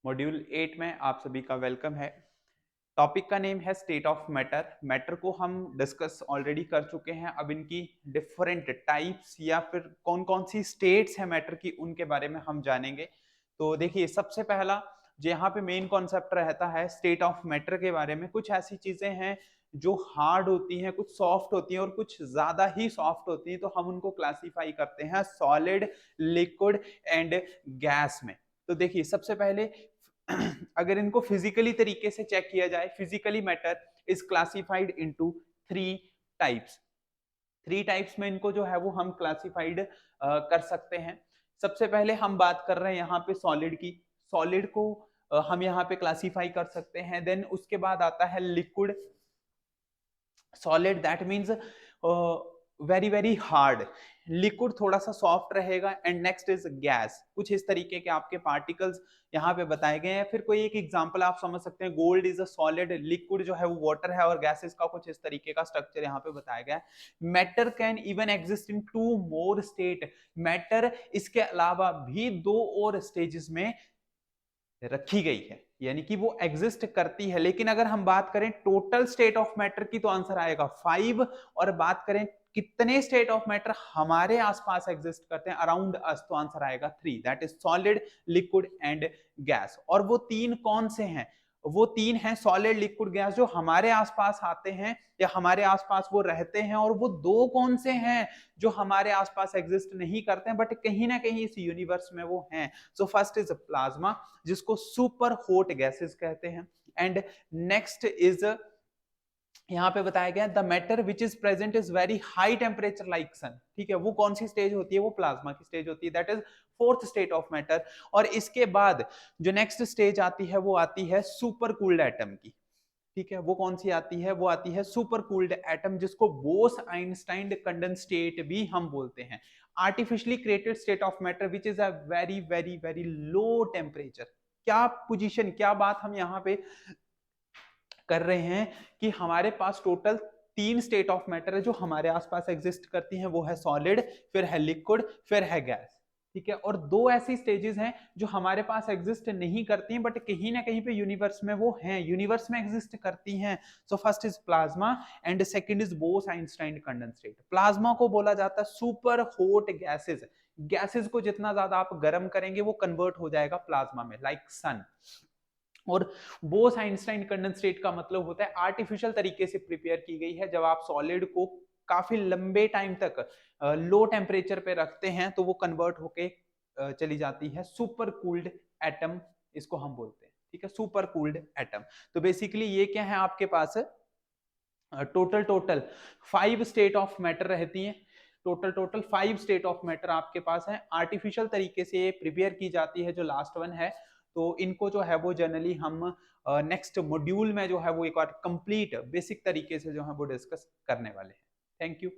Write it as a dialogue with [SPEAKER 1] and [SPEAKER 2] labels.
[SPEAKER 1] Module 8 में आप सभी का वेलकम है। टॉपिक का नेम है स्टेट ऑफ मैटर। मैटर को हम डिस्कस ऑलरेडी कर चुके हैं। अब इनकी डिफरेंट टाइप्स या फिर कौन कौन सी स्टेट्स है मैटर की, उनके बारे में हम जानेंगे। तो देखिए, सबसे पहला जो यहाँ पे मेन कॉन्सेप्ट रहता है स्टेट ऑफ मैटर के बारे में, कुछ ऐसी चीजें हैं जो हार्ड होती हैं, कुछ सॉफ्ट होती हैं और कुछ ज्यादा ही सॉफ्ट होती हैं, तो हम उनको क्लासिफाई करते हैं सॉलिड, लिक्विड एंड गैस में। तो देखिए, सबसे पहले अगर इनको फिजिकली तरीके से चेक किया जाए, physically matter is classified into three types. Three types में इनको जो है वो हम क्लासिफाइड कर सकते हैं। सबसे पहले हम बात कर रहे हैं यहाँ पे सॉलिड की। सॉलिड को हम यहाँ पे क्लासिफाई कर सकते हैं। देन उसके बाद आता है liquid. Solid that means very very hard, liquid थोड़ा सा सॉफ्ट रहेगा। एंड नेक्स्ट इज गैस, कुछ इस तरीके के आपके पार्टिकल्स यहाँ पे बताए गए हैं। फिर कोई एक एग्जांपल आप समझ सकते हैं, gold is a solid, liquid जो है वो वाटर है, और गैसेस का कुछ इस तरीके का स्ट्रक्चर यहाँ पे बताया गया है। Matter can even exist in two more state. Matter इसके अलावा भी दो और स्टेजेस में रखी गई है, यानी कि वो एग्जिस्ट करती है। लेकिन अगर हम बात करें टोटल स्टेट ऑफ मैटर की, तो आंसर आएगा 5। और बात करें कितने स्टेट ऑफ मैटर हमारे आसपास एग्जिस्ट करते हैं अराउंड अस, तो आंसर आएगा 3, that is solid, liquid and gas. और वो तीन कौन से हैं? वो तीन हैं सॉलिड, लिक्विड, गैस, जो हमारे आसपास आते हैं या हमारे आसपास वो रहते हैं। और वो दो कौन से हैं जो हमारे आसपास एग्जिस्ट नहीं करते हैं बट कहीं ना कहीं इस यूनिवर्स में वो हैं? सो फर्स्ट इज प्लाज्मा, जिसको सुपर हॉट गैसेस कहते हैं। एंड नेक्स्ट इज यहाँ पे बताया गया the matter which is present is very high temperature like sun. ठीक है, वो कौन सी स्टेज होती है? वो प्लाज्मा की स्टेज होती है, that is fourth state of matter. और इसके बाद जो नेक्स्ट स्टेज आती है वो आती है सुपर कूल्ड एटम की। ठीक है, वो कौन सी आती है? वो आती है सुपर कूल्ड एटम, जिसको बोस आइंस्टाइन कंडेंस स्टेट भी हम बोलते हैं। Artificially created state of matter which is a very very very low temperature. क्या पोजीशन, क्या बात हम यहाँ पे कर रहे हैं कि हमारे पास टोटल तीन स्टेट ऑफ मैटर है जो हमारे आसपास एग्जिस्ट करती हैं। वो है सॉलिड, फिर है लिक्विड, फिर है गैस। ठीक है, और दो ऐसी स्टेजेस हैं जो हमारे पास एग्जिस्ट नहीं करती हैं बट कहीं ना कहीं पे यूनिवर्स में वो हैं, यूनिवर्स में एग्जिस्ट करती हैं। So first is plasma and second is Bose Einstein condensate. Plasma को बोला जाता है सुपर हॉट गैसेस। गैसेस को जितना ज्यादा आप गर्म करेंगे वो कन्वर्ट हो जाएगा प्लाज्मा में, लाइक सन। और बोस आइंस्टाइन कंडेंसेट का मतलब होता है आर्टिफिशियल तरीके से प्रिपेयर की गई है। जब आप सॉलिड को काफी लंबे टाइम तक लो टेम्परेचर पे रखते हैं तो वो कन्वर्ट होके चली जाती है सुपर कूल्ड एटम, इसको हम बोलते हैं। ठीक है, सुपर कूल्ड एटम। तो बेसिकली ये क्या है, आपके पास total total 5 state of matter रहती हैं। Total total 5 state of matter आपके पास है, आर्टिफिशियल तरीके से प्रिपेयर की जाती है जो लास्ट वन है। तो इनको जो है वो जनरली हम नेक्स्ट मॉड्यूल में जो है वो एक और कंप्लीट बेसिक तरीके से जो है वो डिस्कस करने वाले हैं। Thank you.